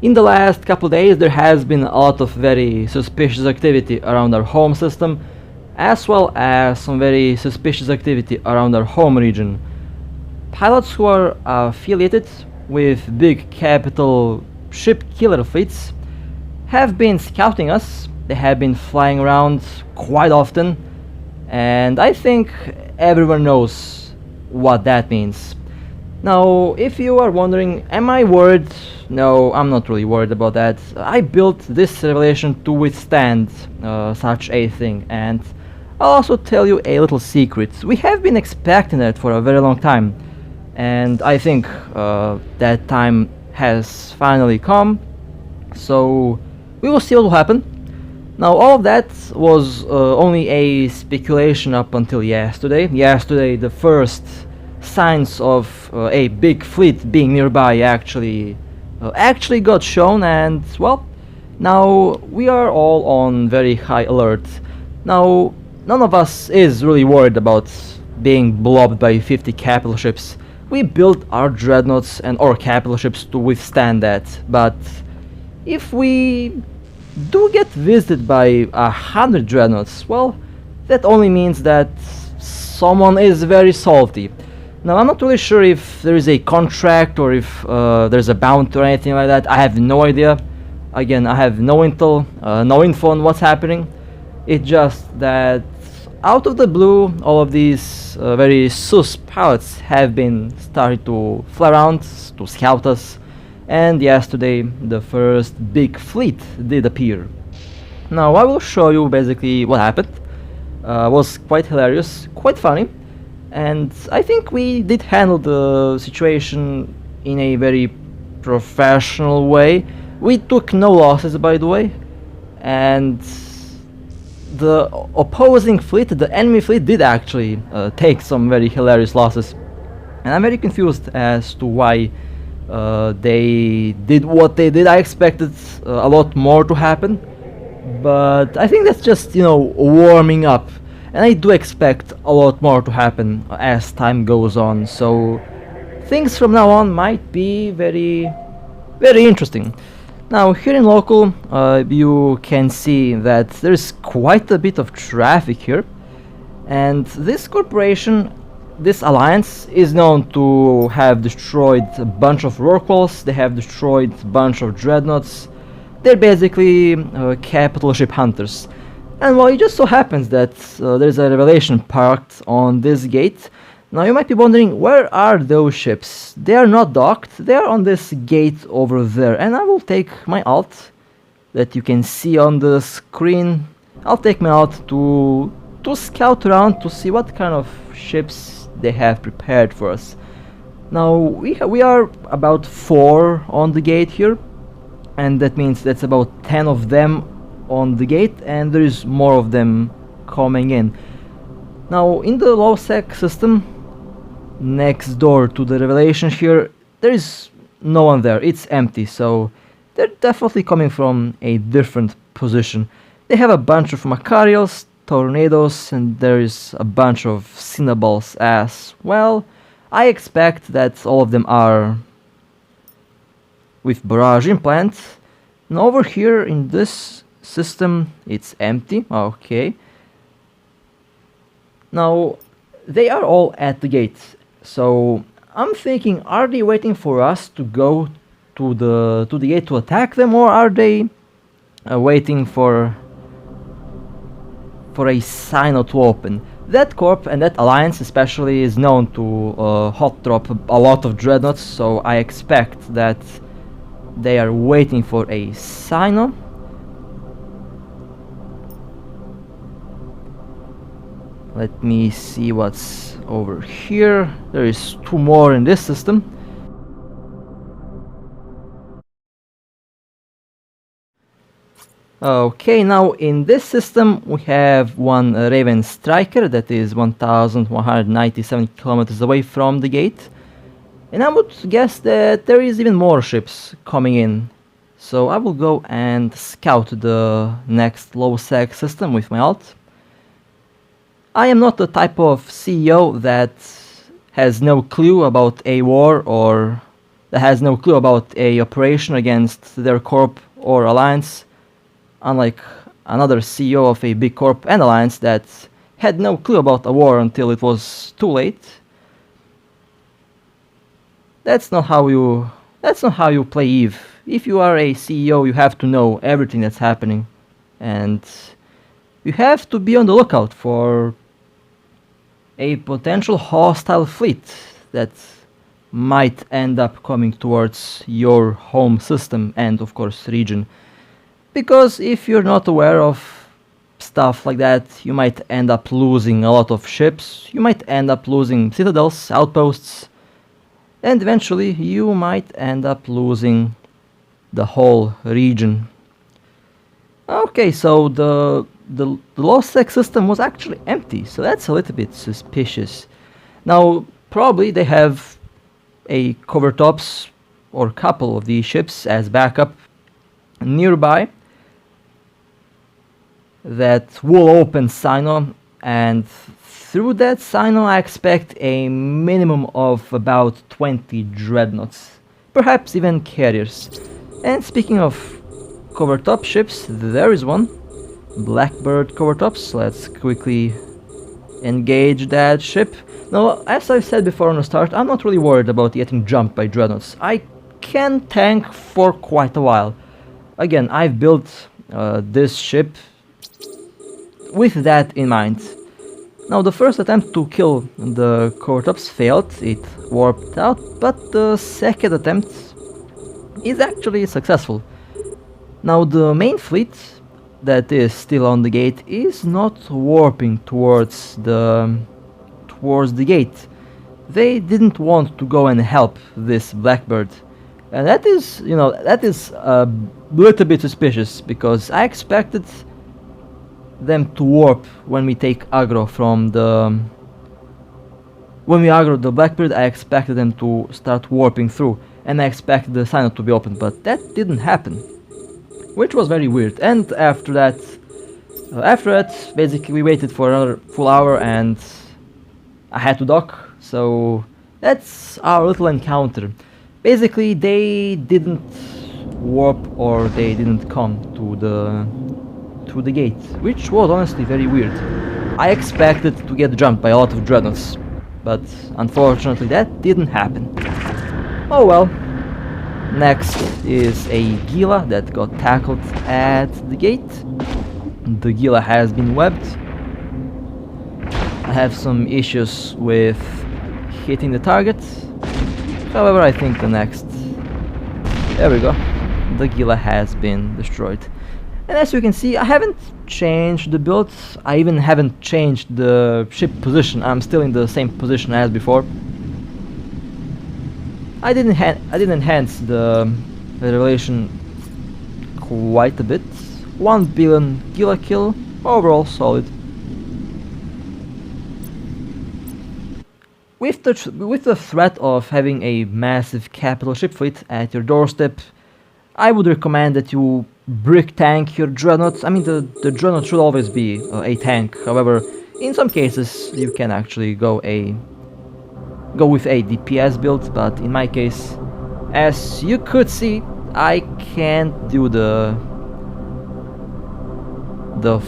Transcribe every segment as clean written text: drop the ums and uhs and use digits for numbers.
In the last couple days there has been a lot of very suspicious activity around our home system, as well as some very suspicious activity around our home region. Pilots who are affiliated with big capital ship killer fleets have been scouting us. They have been flying around quite often, and I think everyone knows what that means. Now, if you are wondering, am I worried? No, I'm not really worried about that. I built this revelation to withstand such a thing, and I'll also tell you a little secret. We have been expecting it for a very long time, and I think that time has finally come, so we will see what will happen. Now, all of that was only a speculation up until yesterday. Yesterday, the first signs of a big fleet being nearby actually got shown, and well, now we are all on very high alert. Now, none of us is really worried about being blobbed by 50 capital ships. We built our dreadnoughts and our capital ships to withstand that, but if we do get visited by 100 dreadnoughts, well, that only means that someone is very salty. Now, I'm not really sure if there is a contract or if there's a bounty or anything like that. I have no idea. Again, I have no intel, no info on what's happening. It's just that out of the blue, all of these very sus pilots have been starting to fly around to scout us, and yesterday the first big fleet did appear. Now, I will show you basically what happened. Was quite hilarious, quite funny, and I think we did handle the situation in a very professional way. We took no losses, by the way, and the opposing fleet, the enemy fleet, did actually take some very hilarious losses, and I'm very confused as to why they did what they did. I expected a lot more to happen, but I think that's just, you know, warming up, and I do expect a lot more to happen as time goes on, so things from now on might be very, very interesting. Now, here in local, you can see that there's quite a bit of traffic here, and this corporation, this alliance, is known to have destroyed a bunch of rorquals. They have destroyed a bunch of dreadnoughts. They're basically capital ship hunters. And well, it just so happens that there's a revelation parked on this gate. Now, you might be wondering, where are those ships? They are not docked, they are on this gate over there, and I will take my alt that you can see on the screen. I'll take my alt to scout around to see what kind of ships they have prepared for us. Now, we are about 4 on the gate here, and that means that's about 10 of them on the gate, and there is more of them coming in. Now, in the low sec system, next door to the revelation here, there is no one there. It's empty, so they're definitely coming from a different position. They have a bunch of Macarials, tornadoes, and there is a bunch of Cinnaballs as well. I expect that all of them are with barrage implants. And over here in this system, it's empty. Okay. Now, they are all at the gate. So I'm thinking, are they waiting for us to go to the gate to attack them, or are they waiting for a sign to open? That corp and that alliance especially is known to hot drop a lot of dreadnoughts, so I expect that they are waiting for a sign. Let me see what's over here. There is 2 more in this system. Okay, now in this system we have one Raven Striker that is 1197 kilometers away from the gate. And I would guess that there is even more ships coming in. So I will go and scout the next low sec system with my alt. I am not the type of CEO that has no clue about a war or that has no clue about a operation against their corp or alliance, unlike another CEO of a big corp and alliance that had no clue about a war until it was too late. That's not how you play Eve. If you are a CEO, you have to know everything that's happening, and you have to be on the lookout for a potential hostile fleet that might end up coming towards your home system and of course region. Because if you're not aware of stuff like that, you might end up losing a lot of ships, you might end up losing citadels, outposts, and eventually you might end up losing the whole region. Okay, so the low sec system was actually empty, so that's a little bit suspicious. Now, probably they have a covertops or couple of these ships as backup nearby that will open Sino, and through that Sino I expect a minimum of about 20 dreadnoughts, perhaps even carriers. And speaking of covertop ships, there is one, Blackbird covertops. Let's quickly engage that ship. Now, as I said before on the start, I'm not really worried about getting jumped by dreadnoughts. I can tank for quite a while. Again, I've built this ship with that in mind. Now, the first attempt to kill the covertops failed, it warped out, but the second attempt is actually successful. Now, the main fleet that is still on the gate is not warping towards the gate. They didn't want to go and help this Blackbird, and that is a little bit suspicious, because I expected them to warp when we take aggro from the... When we aggro the Blackbird, I expected them to start warping through, and I expected the Sino to be open, but that didn't happen, which was very weird. And after that, basically we waited for another full hour and I had to dock, so that's our little encounter. Basically, they didn't warp or they didn't come to the gate, which was honestly very weird. I expected to get jumped by a lot of dreadnoughts, but unfortunately that didn't happen. Oh well. Next is a Gila that got tackled at the gate. The Gila has been webbed. I have some issues with hitting the target. However, I think the next... There we go. The Gila has been destroyed. And as you can see, I haven't changed the build. I even haven't changed the ship position. I'm still in the same position as before. I did enhance the revelation quite a bit. 1 billion Gila kill, overall solid. With the threat of having a massive capital ship fleet at your doorstep, I would recommend that you brick tank your dreadnoughts. I mean, the dreadnought should always be a tank. However, in some cases you can actually go with a DPS build, but in my case, as you could see, I can't do the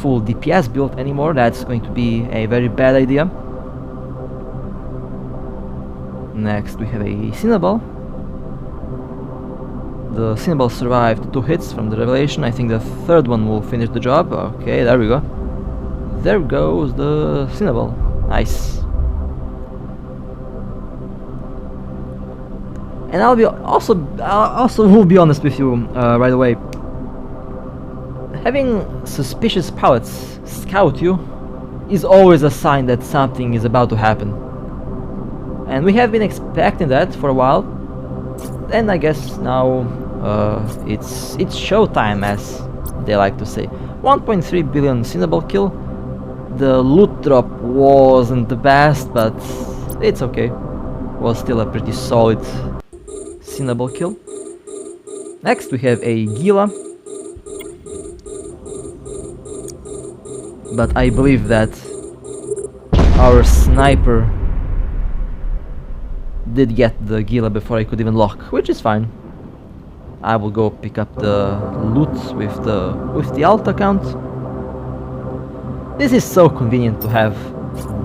full DPS build anymore. That's going to be a very bad idea. Next we have a Cinnabal. The Cinnabal survived 2 hits from the revelation. I think the third one will finish the job. Okay, there we go. There goes the Cinnabal. Nice. And I also will be honest with you right away. Having suspicious pilots scout you is always a sign that something is about to happen. And we have been expecting that for a while. And I guess now it's showtime, as they like to say. 1.3 billion Cinnabal kill. The loot drop wasn't the best, but it's okay. Was still a pretty solid Cinnabal kill. Next we have a Gila. But I believe that our sniper did get the Gila before I could even lock, which is fine. I will go pick up the loot with the alt account. This is so convenient to have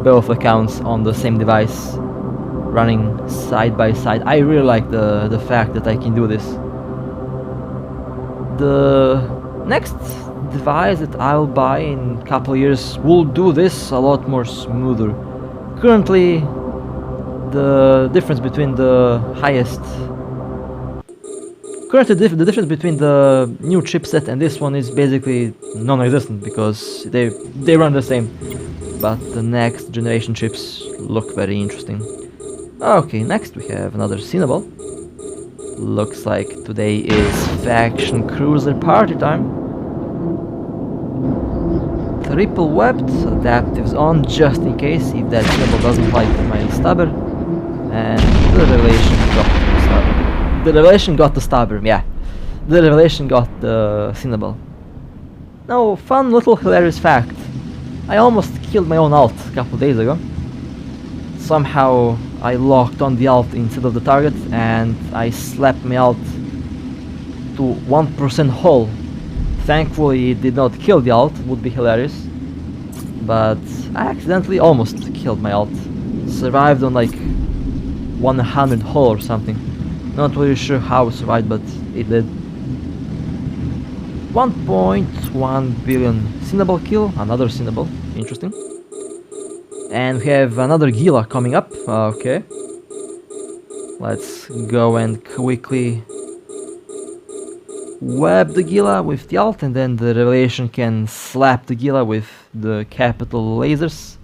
both accounts on the same device running side by side. I really like the fact that I can do this. The next device that I'll buy in a couple of years will do this a lot more smoother. Currently, the difference between the difference between the new chipset and this one is basically non-existent because they run the same. But the next generation chips look very interesting. Okay, next we have another Cinnabon. Looks like today is faction cruiser party time. Triple webbed, adaptives on just in case if that Cinnabon doesn't like my stabber. And the revelation got the stabber. The revelation got the stabber, yeah. The revelation got the Cinnabon. Now, fun little hilarious fact. I almost killed my own alt a couple days ago. Somehow I locked on the alt instead of the target and I slapped my alt to 1% hull. Thankfully it did not kill the alt, would be hilarious. But I accidentally almost killed my alt. Survived on like 100 hull or something. Not really sure how it survived, but it did. 1.1 billion Cinnabon kill, another Cinnabon, interesting. And we have another Gila coming up, okay. Let's go and quickly web the Gila with the alt, and then the revelation can slap the Gila with the capital lasers.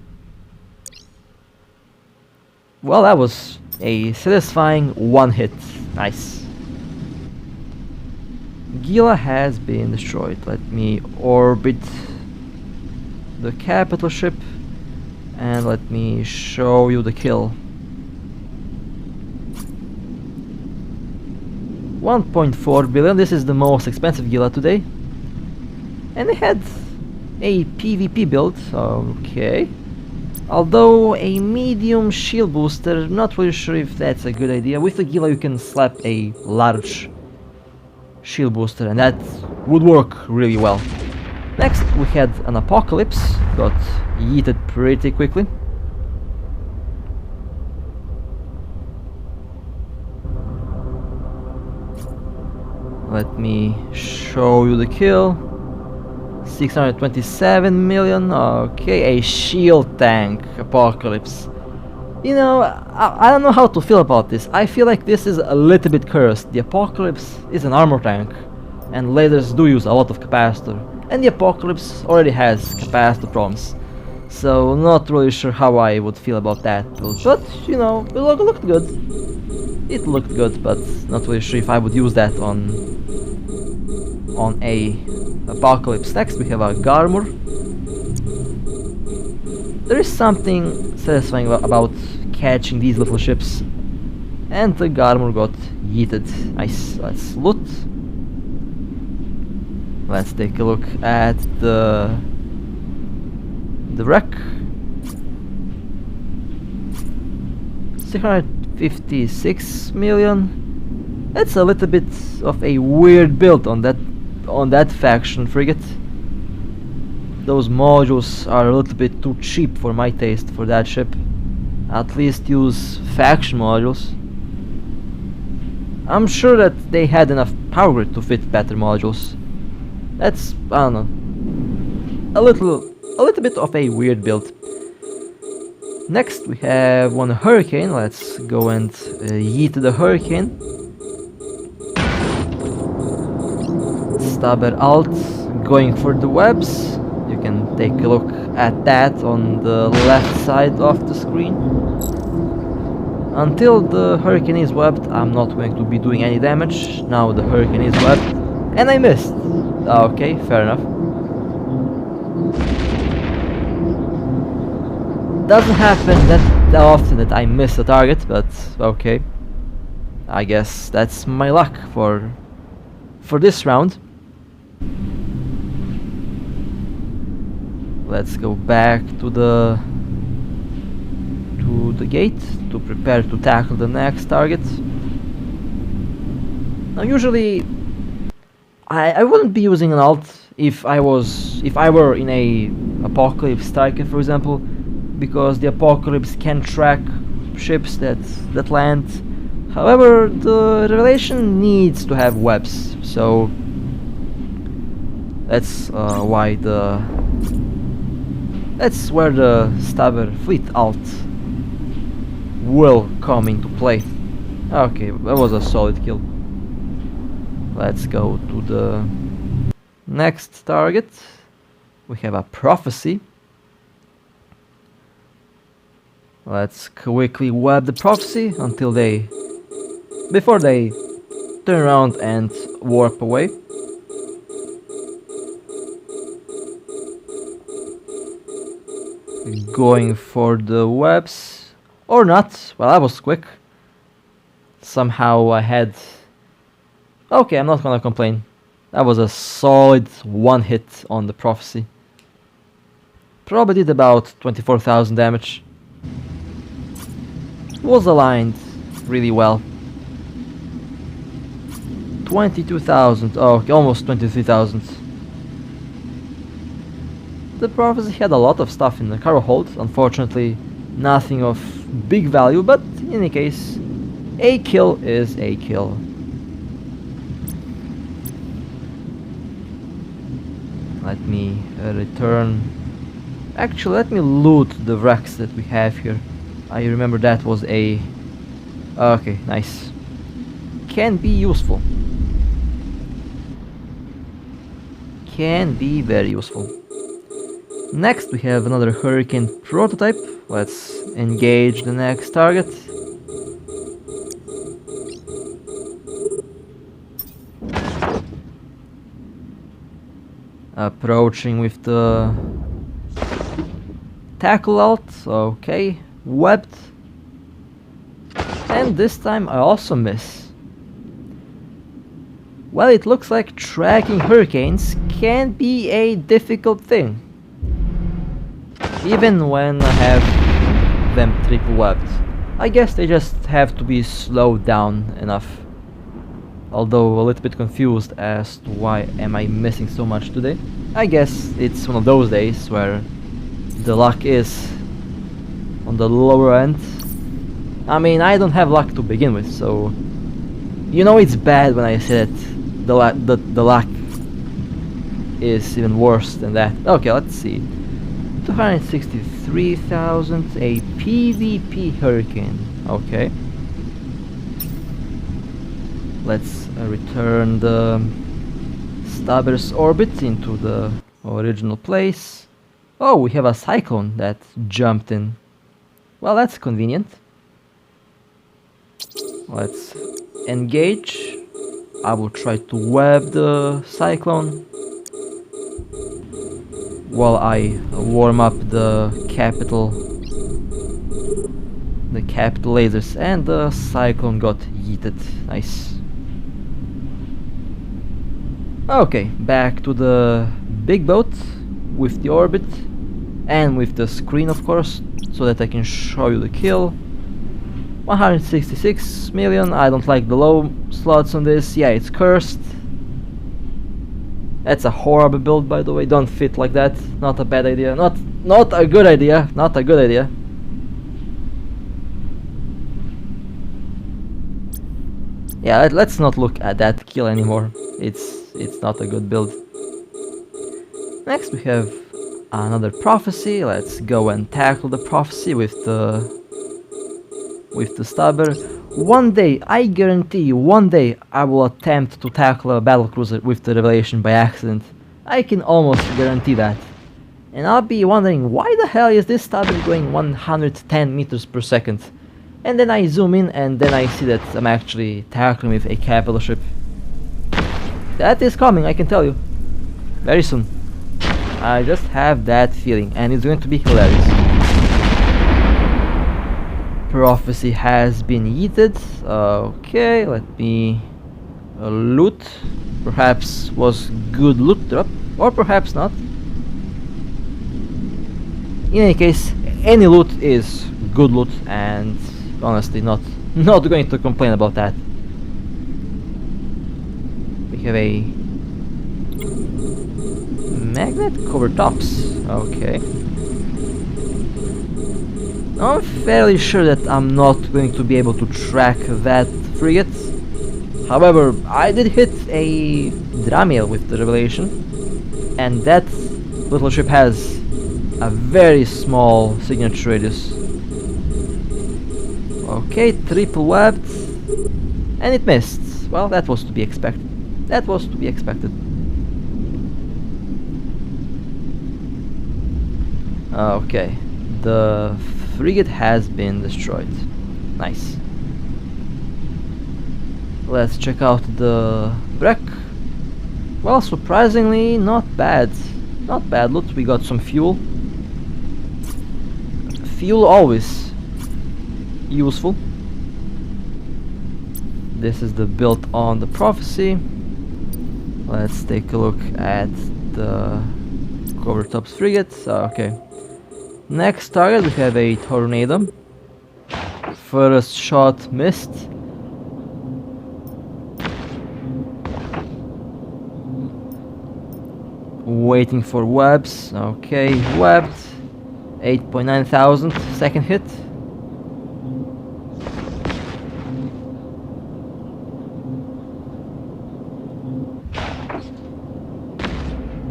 Well, that was a satisfying one hit, nice. Gila has been destroyed. Let me orbit the capital ship and let me show you the kill. 1.4 billion, this is the most expensive Gila today. And they had a PvP build, okay. Although a medium shield booster, not really sure if that's a good idea. With the Gila you can slap a large shield booster and that would work really well. Next we had an Apocalypse, got yeeted pretty quickly. Let me show you the kill. 627 million, okay, a shield tank Apocalypse. You know, I don't know how to feel about this. I feel like this is a little bit cursed. The Apocalypse is an armor tank, and lasers do use a lot of capacitor, and the Apocalypse already has capacitor problems. So not really sure how I would feel about that build, but you know, it looked good. It looked good, but not really sure if I would use that on a Apocalypse. Next we have a Garmur. There is something satisfying about catching these little ships, and the Garmur got yeeted. Nice. Let's loot. Let's take a look at the wreck. 656 million. That's a little bit of a weird build on that faction frigate. Those modules are a little bit too cheap for my taste for that ship. At least use faction modules. I'm sure that they had enough power grid to fit better modules. That's, I don't know, a little bit of a weird build. Next we have one Hurricane. Let's go and yeet the Hurricane. Stabber alt going for the webs. You can take a look at that on the left side of the screen. Until the Hurricane is webbed, I'm not going to be doing any damage. Now the Hurricane is webbed, and I missed. Okay, fair enough. Doesn't happen that often that I miss a target, but okay. I guess that's my luck for this round. Let's go back to the the gate to prepare to tackle the next target. Now usually I wouldn't be using an alt if I were in a apocalypse striker, for example, because the apocalypse can track ships that land. However, the revelation needs to have webs, so that's why that's where the Stabber fleet alt will come into play. Okay, that was a solid kill. Let's go to the next target. We have a prophecy. Let's quickly web the prophecy until before they turn around and warp away. Going for the webs or not. Well, I was quick. Somehow I had. Okay, I'm not gonna complain. That was a solid one hit on the prophecy. Probably did about 24,000 damage. Was aligned really well. 22,000. Oh, okay, almost 23,000. The prophecy had a lot of stuff in the cargo hold. Unfortunately, nothing of big value, but in any case, a kill is a kill. Let me return. Actually, let me loot the wrecks that we have here. I remember that was a. Okay, nice. Can be useful. Can be very useful. Next, we have another Hurricane prototype. Let's engage the next target. Approaching with the tackle alt. Okay, webbed. And this time I also miss. Well, it looks like tracking hurricanes can be a difficult thing, even when I have them triple webbed. I guess they just have to be slowed down enough. Although a little bit confused as to why am I missing so much today. I guess it's one of those days where the luck is on the lower end. I mean, I don't have luck to begin with, so you know it's bad when I say that the luck is even worse than that. Okay, let's see. 263,000, a PvP Hurricane. Okay. Let's return the Stabber's orbit into the original place. Oh, we have a cyclone that jumped in. Well, that's convenient. Let's engage. I will try to web the cyclone while I warm up the capital lasers, and the cyclone got yeeted. Nice. Okay, back to the big boat with the orbit and with the screen, of course, so that I can show you the kill. 166 million. I don't like the low slots on this. Yeah, it's cursed. That's a horrible build, by the way. Don't fit like that. Not a bad idea. Not a good idea. Not a good idea. Yeah, let's not look at that kill anymore. It's not a good build. Next we have another prophecy. Let's go and tackle the prophecy with the Stabber. One day, I guarantee you, one day I will attempt to tackle a battlecruiser with the Revelation by accident. I can almost guarantee that. And I'll be wondering, why the hell is this Stabber going 110 meters per second? And then I zoom in and then I see that I'm actually tackling with a capital ship. That is coming, I can tell you. Very soon. I just have that feeling, and it's going to be hilarious. Prophecy has been yeeted. Okay, let me loot. Perhaps was good loot drop, or perhaps not. In any case, any loot is good loot, and honestly not going to complain about that. We have a magnet cover tops. Okay. I'm fairly sure that I'm not going to be able to track that frigate. However, I did hit a Dramiel with the revelation, and that little ship has a very small signature radius. Okay, triple webbed, and it missed. Well, that was to be expected. That was to be expected. Okay, the frigate has been destroyed. Nice. Let's check out the wreck. Well, surprisingly, not bad. Not bad loot. We got some fuel. Fuel always useful. This is the build on the prophecy. Let's take a look at the Covertops frigate. Okay. Next target, we have a tornado. First shot missed. Waiting for webs. Okay, webbed. 8.9 thousand. Second hit.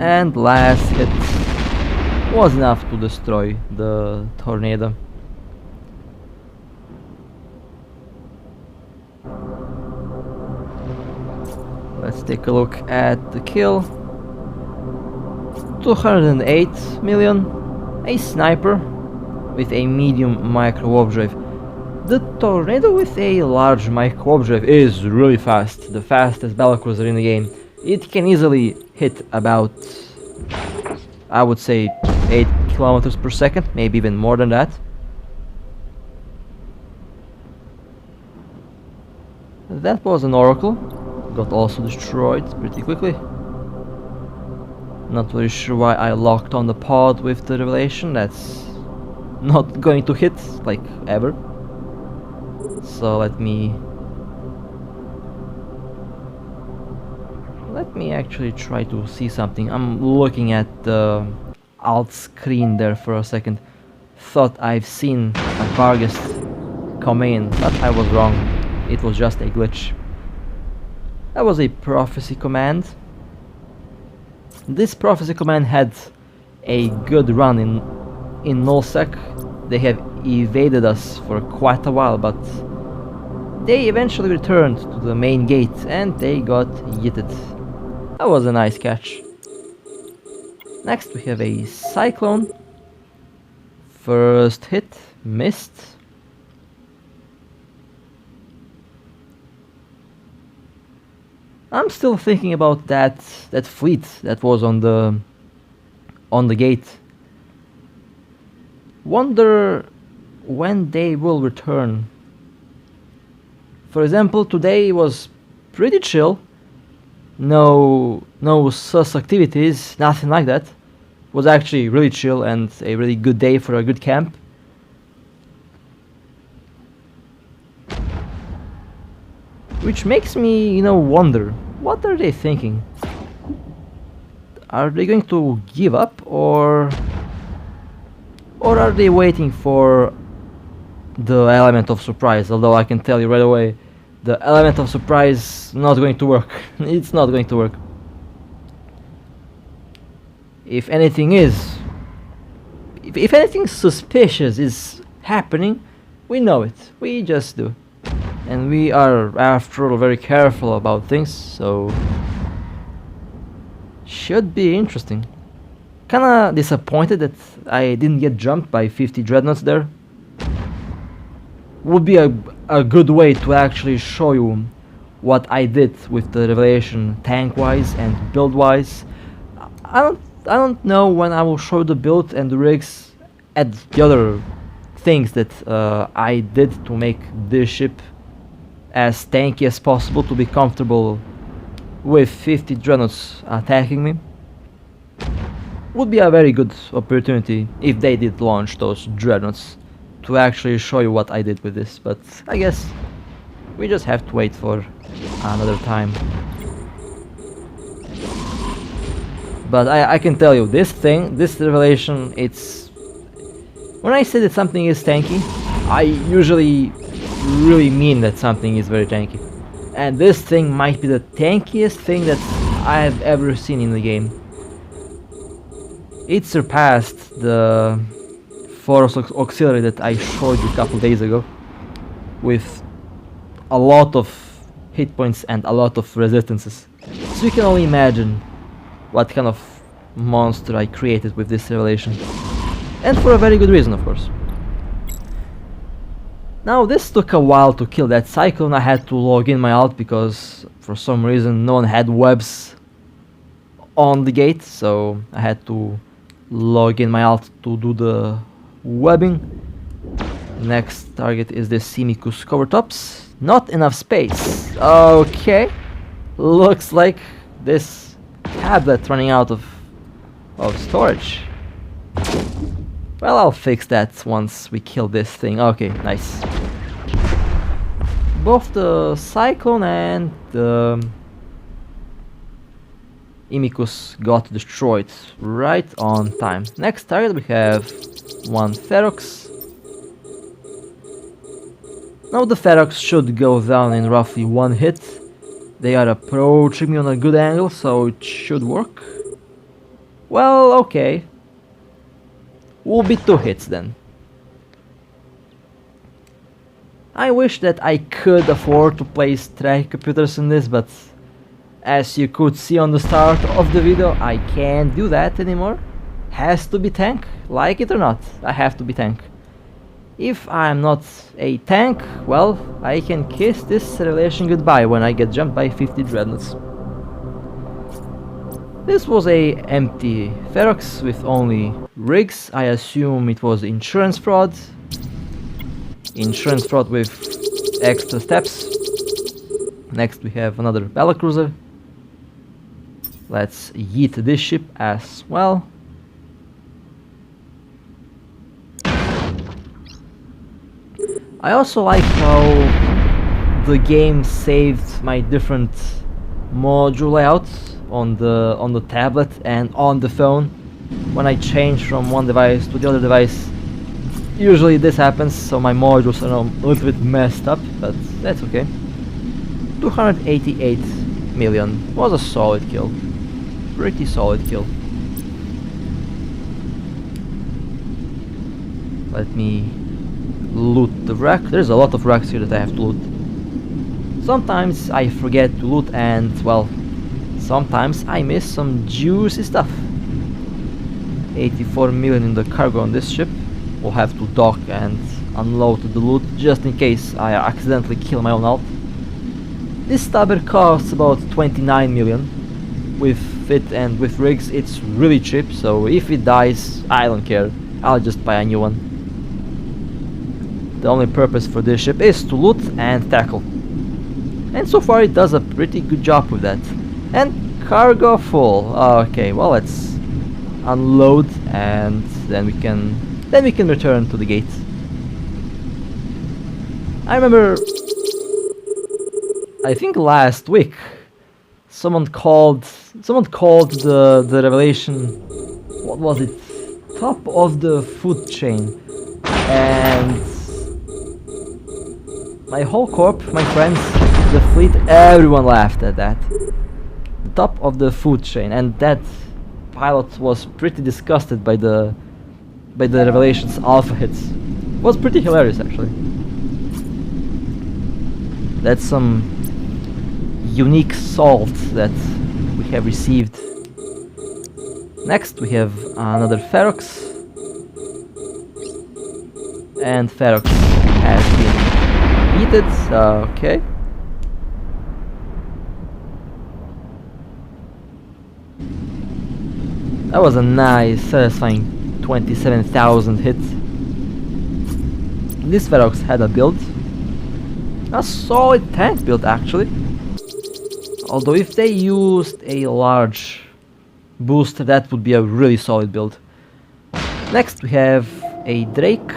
And last hit was enough to destroy the tornado. Let's take a look at the kill. 208 million. A sniper with a medium micro warp drive. The tornado with a large micro warp drive is really fast, the fastest battlecruiser in the game. It can easily hit about, I would say, 8 kilometers per second, maybe even more than that. That was an oracle. Got also destroyed pretty quickly. Not really sure why I locked on the pod with the revelation. That's not going to hit, like, ever. So let me actually try to see something. I'm looking at the alt screen there for a second. Thought I've seen a Vargas come in, but I was wrong. It was just a glitch. That was a prophecy command. This prophecy command had a good run in nullsec. They have evaded us for quite a while, but they eventually returned to the main gate and they got yeeted. That was a nice catch. Next we have a cyclone. First hit missed. I'm still thinking about that fleet that was on the gate. Wonder when they will return. For example, today was pretty chill. No sus activities, nothing like that. Was actually really chill and a really good day for a good camp. Which makes me, wonder, what are they thinking? Are they going to give up, or are they waiting for the element of surprise? Although I can tell you right away, the element of surprise not going to work. It's not going to work. If anything suspicious is happening, we know it. We just do. And we are, after all, very careful about things, so should be interesting. Kinda disappointed that I didn't get jumped by 50 dreadnoughts there. Would be a good way to actually show you what I did with the revelation, tank-wise and build-wise. I don't know when I will show the build and the rigs and the other things that I did to make this ship as tanky as possible to be comfortable with 50 dreadnoughts attacking me. Would be a very good opportunity if they did launch those dreadnoughts to actually show you what I did with this, but I guess we just have to wait for another time. But I can tell you, this revelation, it's... When I say that something is tanky, I usually really mean that something is very tanky. And this thing might be the tankiest thing that I have ever seen in the game. It surpassed the Force Auxiliary that I showed you a couple days ago, with a lot of hit points and a lot of resistances. So you can only imagine what kind of monster I created with this revelation. And for a very good reason, of course. Now, this took a while to kill that cyclone. I had to log in my alt because for some reason no one had webs on the gate, so I had to log in my alt to do the webbing. Next target is the Simicus covertops. Not enough space. Okay. Looks like this tablet running out of storage. Well, I'll fix that once we kill this thing. Okay, nice. Both the Cyclone and the Imicus got destroyed right on time. Next target we have one Ferox. Now the Ferox should go down in roughly one hit. They are approaching me on a good angle, so it should work. Well, okay. Will be 2 hits then. I wish that I could afford to place track computers in this, but as you could see on the start of the video, I can't do that anymore. Has to be tank, like it or not, I have to be tank. If I'm not a tank, well, I can kiss this relation goodbye when I get jumped by 50 dreadnoughts. This was a empty Ferox with only rigs. I assume it was insurance fraud. Insurance fraud with extra steps. Next we have another battlecruiser. Let's yeet this ship as well. I also like how the game saved my different module layouts on the tablet and on the phone. When I change from one device to the other device, usually this happens, so my modules are a little bit messed up, but that's okay. 288 million was a solid kill. Pretty solid kill. Let me loot the wreck. There's a lot of wrecks here that I have to loot. Sometimes I forget to loot and, well, sometimes I miss some juicy stuff. 84 million in the cargo on this ship. We'll have to dock and unload the loot just in case I accidentally kill my own alt. This stabber costs about 29 million. With it and with rigs it's really cheap, so if it dies, I don't care. I'll just buy a new one. The only purpose for this ship is to loot and tackle. And so far it does a pretty good job with that. And cargo full. Okay, well, let's unload and then we can return to the gate. I remember, I think last week someone called the revelation, what was it, top of the food chain, and my whole corp, my friends, the fleet, everyone laughed at that. The top of the food chain, and that pilot was pretty disgusted by the revelation's alpha hits. It was pretty hilarious, actually. That's some unique salt that we have received. Next we have another Ferox, and Ferox has been defeated. Okay. That was a nice, satisfying 27,000 hit. This Ferox had a build, a solid tank build actually. Although if they used a large booster, that would be a really solid build. Next we have a Drake.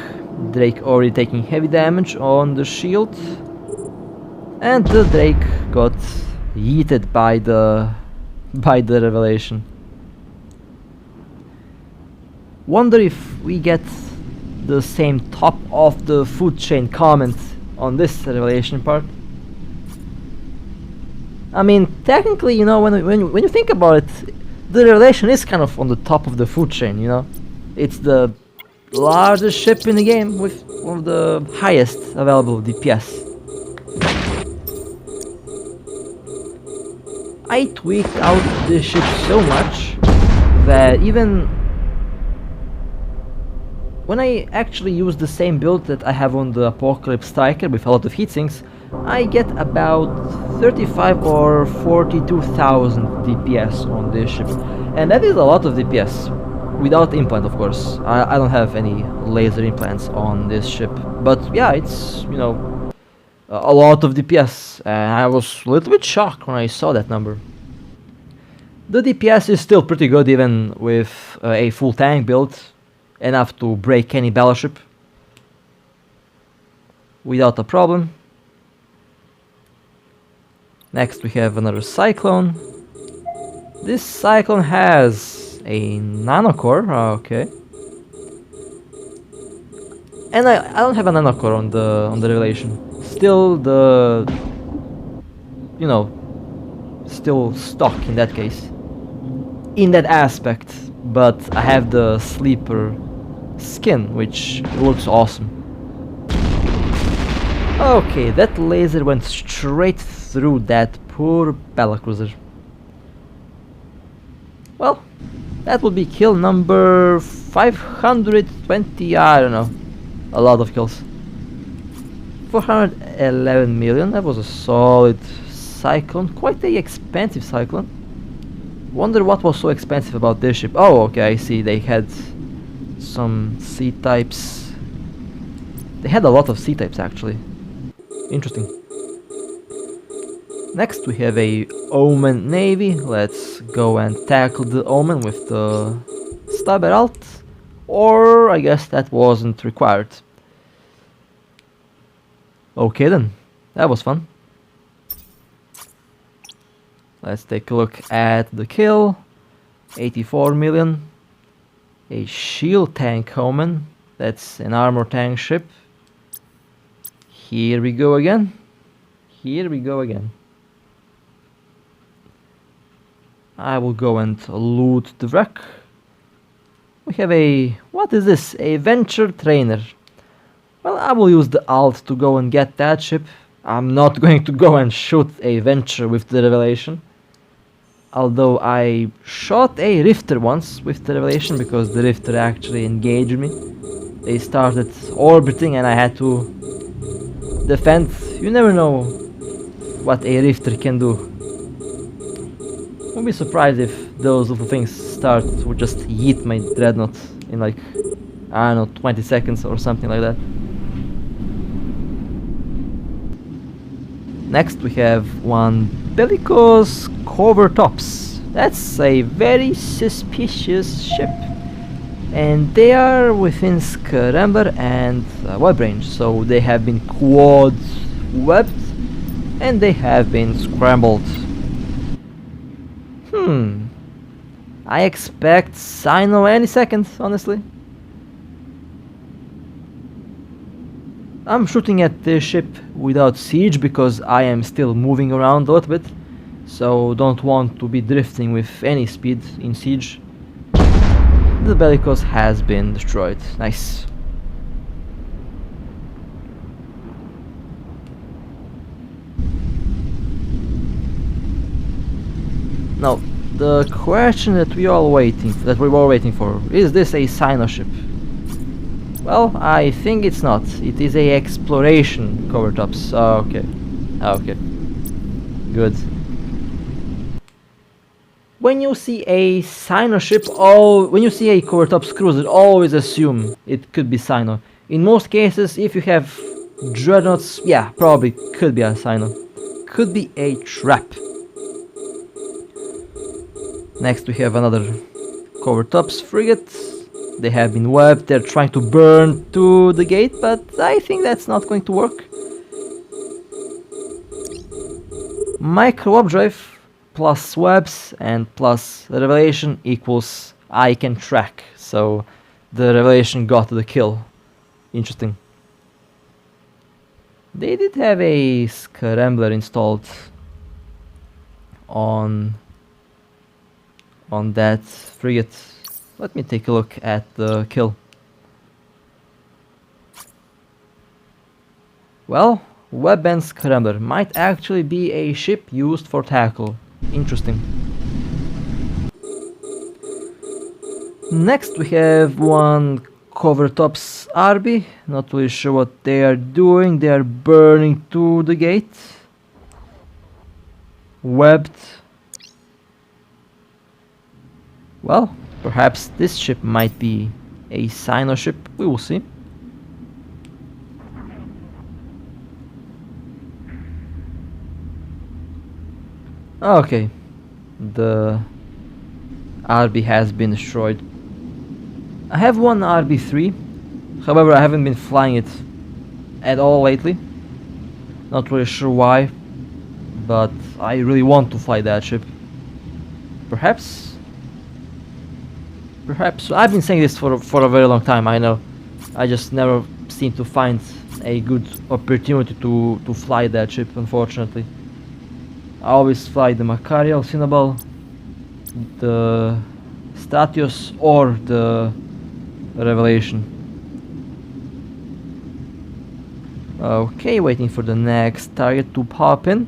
Drake already taking heavy damage on the shield. And the Drake got yeeted by the revelation. Wonder if we get the same top of the food chain comment on this revelation part. I mean, technically, you know, when you think about it, the revelation is kind of on the top of the food chain, you know. It's the largest ship in the game with one of the highest available DPS. I tweaked out this ship so much that even when I actually use the same build that I have on the Apocalypse Striker with a lot of heatsinks, I get about 35 or 42,000 DPS on this ship. And that is a lot of DPS, without implant of course. I don't have any laser implants on this ship. But yeah, it's, you know, a lot of DPS, and I was a little bit shocked when I saw that number. The DPS is still pretty good even with a full tank build, enough to break any battleship without a problem. Next we have another Cyclone. This Cyclone has a nanocore, okay. And I don't have a nanocore on the revelation. Still the, you know, still stock in that case, in that aspect, but I have the sleeper skin, which looks awesome. Okay, that laser went straight through that poor battlecruiser. Well, that would be kill number 520, I don't know, a lot of kills. 411 million, that was a solid Cyclone, quite a expensive Cyclone. Wonder what was so expensive about this ship. Oh, okay, I see, they had some C-types. They had a lot of C-types actually. Interesting. Next we have a Omen Navy. Let's go and tackle the Omen with the Stab Herald. Or I guess that wasn't required. Okay then, that was fun. Let's take a look at the kill. 84 million. A shield tank Omen. That's an armor tank ship. Here we go again. Here we go again. I will go and loot the wreck. We have a... what is this? A Venture Trainer. Well, I will use the alt to go and get that ship. I'm not going to go and shoot a Venture with the Revelation. Although I shot a Rifter once with the Revelation because the Rifter actually engaged me. They started orbiting and I had to defend. You never know what a Rifter can do. Won't be surprised if those little things start to just yeet my dreadnought in like, I don't know, 20 seconds or something like that. Next we have one Bellicose Covertops. That's a very suspicious ship. And they are within Scramber and web range, so they have been quad webbed and they have been scrambled. I expect Sino any second, honestly. I'm shooting at the ship without siege because I am still moving around a little bit, so don't want to be drifting with any speed in siege. The Bellicose has been destroyed. Nice. Now, the question that we were all waiting for, is this a Sino ship? Well, I think it's not. It is a exploration Covertops. Okay. Okay. Good. When you see a Sino ship, when you see a Covertops cruiser, always assume it could be Sino. In most cases, if you have dreadnoughts, yeah, probably could be a Sino. Could be a trap. Next we have another Covertops frigate. They have been webbed, they're trying to burn to the gate, but I think that's not going to work. Micro warp drive plus webs and plus revelation equals I can track. So the revelation got the kill. Interesting. They did have a scrambler installed on that frigate. Let me take a look at the kill. Well, web and scrambler might actually be a ship used for tackle. Interesting. Next we have one Covertops RB. Not really sure what they are doing. They are burning to the gate. Webbed. Well, perhaps this ship might be a Sino ship. We will see. Okay, the RB has been destroyed. I have one RB3, however I haven't been flying it at all lately. Not really sure why, but I really want to fly that ship. Perhaps I've been saying this for a very long time, I know. I just never seem to find a good opportunity to fly that ship, unfortunately. I always fly the Macarial, Cinnabal, the Statios or the Revelation. Okay, waiting for the next target to pop in.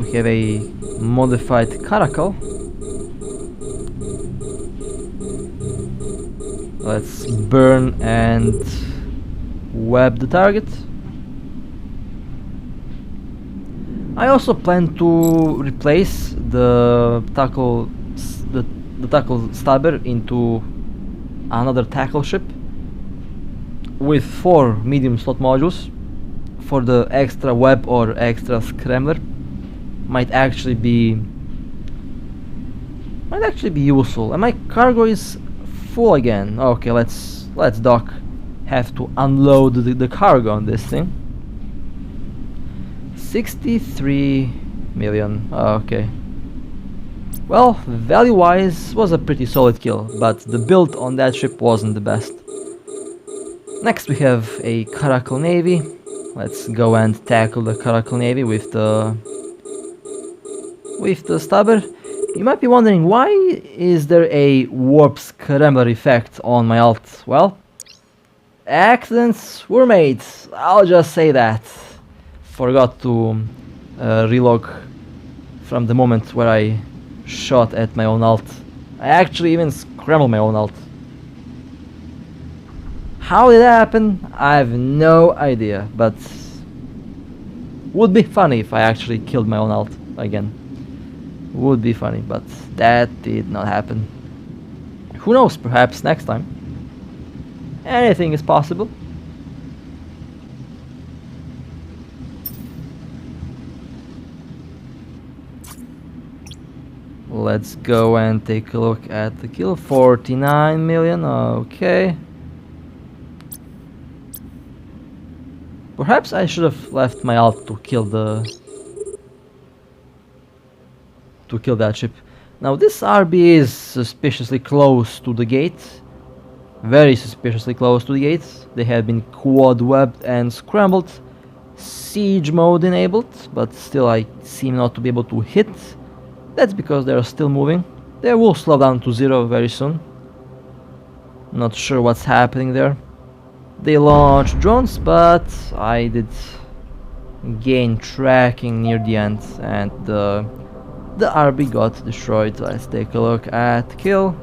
We have a modified Caracal. Let's burn and web the target. I also plan to replace the tackle stabber into another tackle ship with 4 medium slot modules for the extra web or extra scrambler. Might actually be useful. And my cargo is full again. Okay, let's dock. Have to unload the cargo on this thing. 63 million. Okay. Well, value-wise was a pretty solid kill, but the build on that ship wasn't the best. Next we have a Caracal Navy. Let's go and tackle the Caracal Navy with the stabber. You might be wondering, why is there a warp scrambler effect on my alt? Well, accidents were made, I'll just say that. Forgot to relog from the moment where I shot at my own alt. I actually even scrambled my own alt. How did that happen? I have no idea, but would be funny if I actually killed my own alt again. Would be funny, but that did not happen. Who knows, perhaps next time. Anything is possible. Let's go and take a look at the kill. 49 million, okay. Perhaps I should have left my alt to kill that ship. Now this RB is suspiciously close to the gate. Very suspiciously close to the gate. They have been quad webbed and scrambled. Siege mode enabled, but still I seem not to be able to hit. That's because they are still moving. They will slow down to 0 very soon. Not sure what's happening there. They launched drones, but I did gain tracking near the end, and the RB got destroyed. Let's take a look at kill.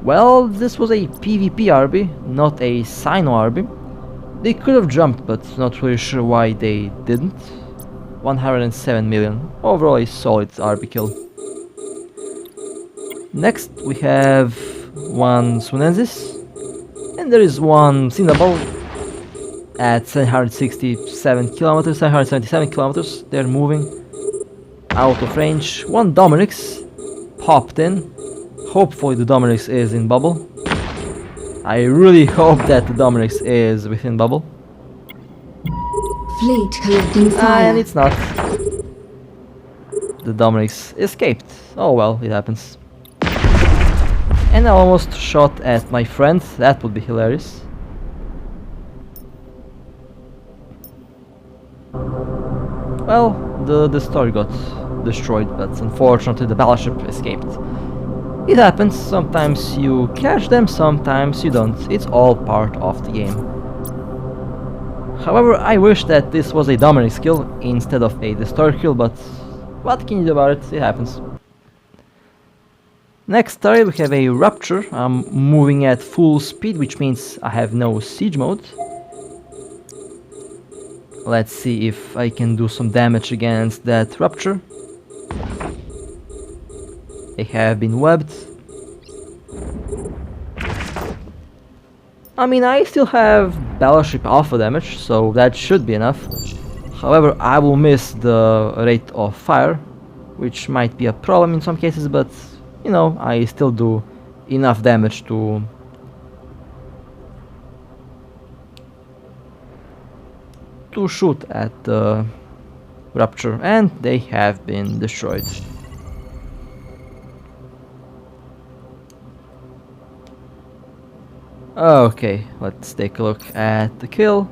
Well, this was a PvP RB, not a Sino RB. They could have jumped, but not really sure why they didn't. 107 million. Overall a solid RB kill. Next we have one Sunensis. And there is one Cinnabal at 767 kilometers, 777 kilometers. They're moving out of range. One Dominix popped in. Hopefully the Dominix is in bubble. I really hope that the Dominix is within bubble. Fleet collecting fire. And it's not. The Dominix escaped. Oh well, it happens. And I almost shot at my friend. That would be hilarious. Well, the destroyer got destroyed, but unfortunately the battleship escaped. It happens, sometimes you catch them, sometimes you don't. It's all part of the game. However, I wish that this was a Dominix kill instead of a destroyer kill, but what can you do about it? It happens. Next turret we have a Rupture. I'm moving at full speed, which means I have no siege mode. Let's see if I can do some damage against that Rupture. They have been webbed. I mean, I still have Battleship Alpha damage, so that should be enough. However, I will miss the rate of fire, which might be a problem in some cases, but you know, I still do enough damage to shoot at the Rupture, and they have been destroyed. Okay, let's take a look at the kill.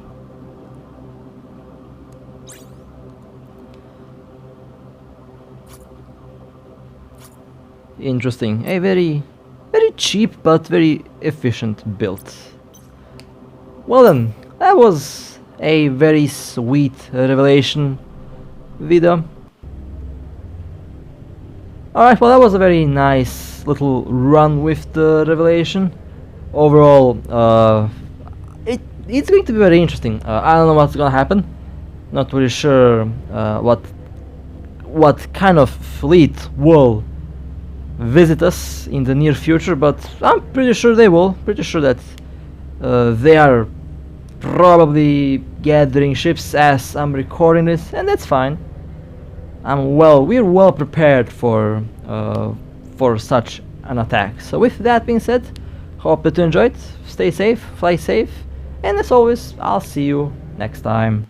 Interesting, a very cheap but very efficient build. Well then, that was a very sweet revelation video. Alright, well that was a very nice little run with the revelation. Overall, it's going to be very interesting. I don't know what's gonna happen. Not really sure what kind of fleet will visit us in the near future, but I'm pretty sure they will. Pretty sure that they are probably gathering ships as I'm recording this, and that's fine. We're well prepared for such an attack. So with that being said, hope that you enjoyed. Stay safe, fly safe, and as always, I'll see you next time.